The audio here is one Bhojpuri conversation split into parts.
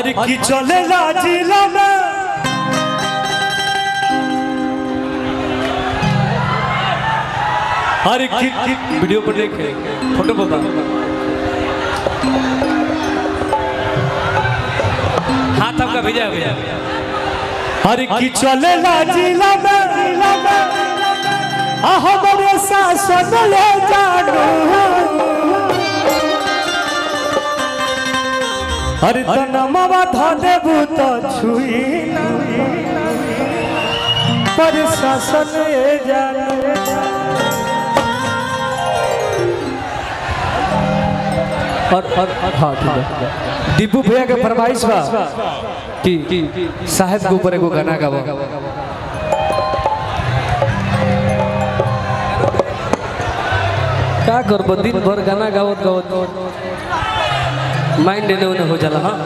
अरे की चले जिला में अरे वीडियो पर देखे फोटो बता हाथ आपका भेजा भैया। अरे की चले जिला में हमारे शासन ले जानो अरे तनमवा धने भूत छुई पर शासन ले जानो। और हाँ ठीक है दीपू भैया के फरमाइश बा कि साहेब के ऊपर एगो गाना गावा। का करबो दिन भर गाना गावत गावत माइंड एने ओने हो जाला। हाँ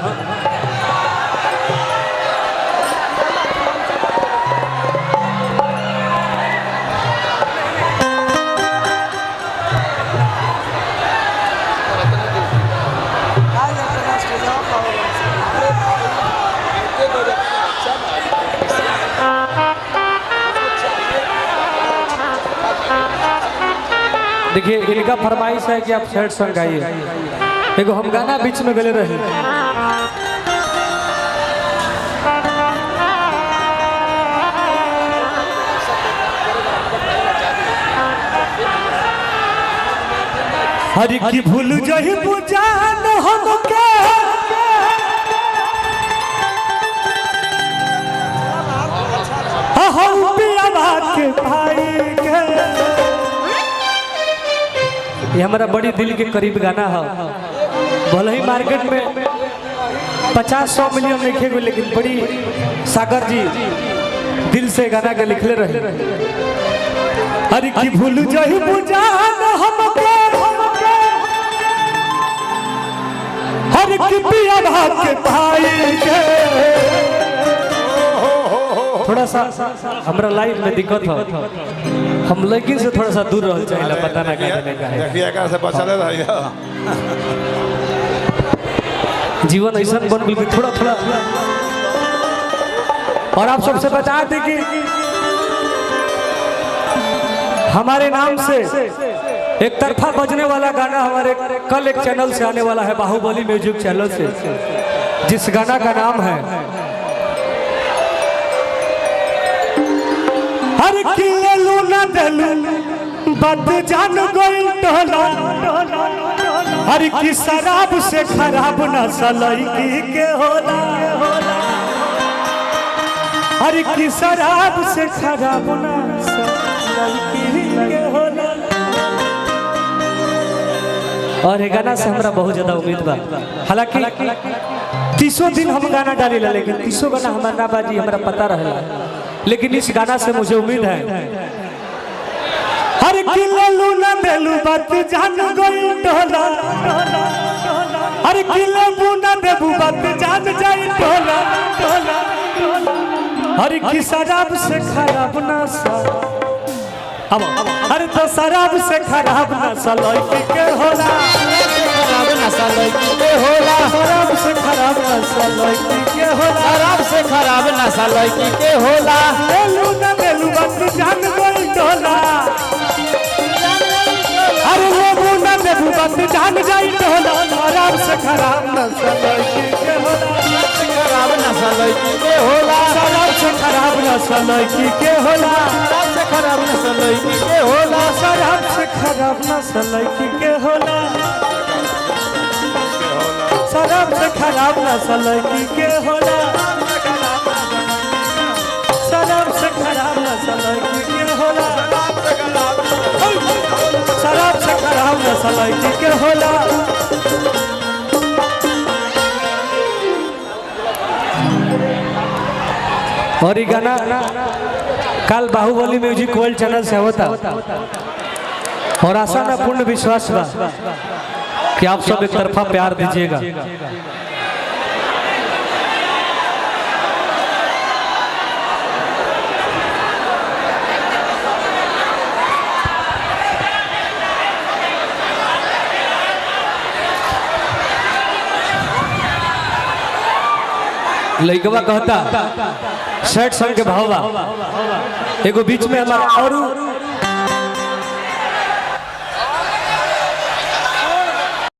देखिए इनका फरमाइश है कि आप सैड सॉन्ग गाइए। देखो हम गाना बीच में गले रहे हरि की भूल जही बुझान हमके हम पिया के भाई के। ये हमारा बड़ी दिल के करीब गाना है। भले ही मार्केट में 50-100 मिलियन लिखे हुए लेकिन बड़ी सागर जी दिल से गाना के लिखले रहे। अरे की भूल जही बुझान हमके हर की पिया के भाई के। थोड़ा सा हमारा लाइफ में दिक्कत हो हम लेकिन से थोड़ा सा दूर रह चाहिए पता ना क्या से बचले रहिए। जीवन ऐसा बन गई थोड़ा थोड़ा और आप सबसे बता दें कि हमारे नाम से एक तरफा बजने वाला गाना हमारे कल एक चैनल से आने वाला है बाहुबली म्यूजिक चैनल से जिस गाना का नाम है हर किलू न दलू बात जान गई टोला हर की शराब से खराब नशा लड़की के होला हर की शराब से खराब नशा लड़की के होला। और ये गाना से हमरा बहुत ज्यादा उम्मीद बा। हालांकि 30 दिन हम गाना डाली ला लेकिन 30 गाना हमारा ना बाजी हमरा पता रहेला लेकिन इस गाना से मुझे उम्मीद है हर किलू न देलू बात जान गई टोला हर किलू न देबू बात जान जाई टोला हर की शराब से खराब नशा अब हर तो शराब से खराब नशा लड़की के होला खराब नशा लड़की के होला शराब से खराब नशा लड़की के होला शराब से खराब नशा लड़की के होला। देलू न देलू बात जान गई टोला अरे लेबू न देबू बात जान जाई टोला शराब से खराब नशा लड़की के होला खराब नशा लड़की के होला शराब से खराब नशा लड़की के होला खराब नशा लड़की के होला शराब से खराब नशा लड़की के होला शराब से खराब नशा लड़की के होला शराब से खराब नशा लड़की के होला शराब से खराब नशा लड़की के होला। और ये गाना कल बाहुबली म्यूजिक वर्ल्ड चैनल से होता और आशा न पूर्ण विश्वास बा कि आप सब एक तरफा प्यार दीजिएगा। लइकवा कहता शर्ट संग के भावा एगो बीच में हमारा और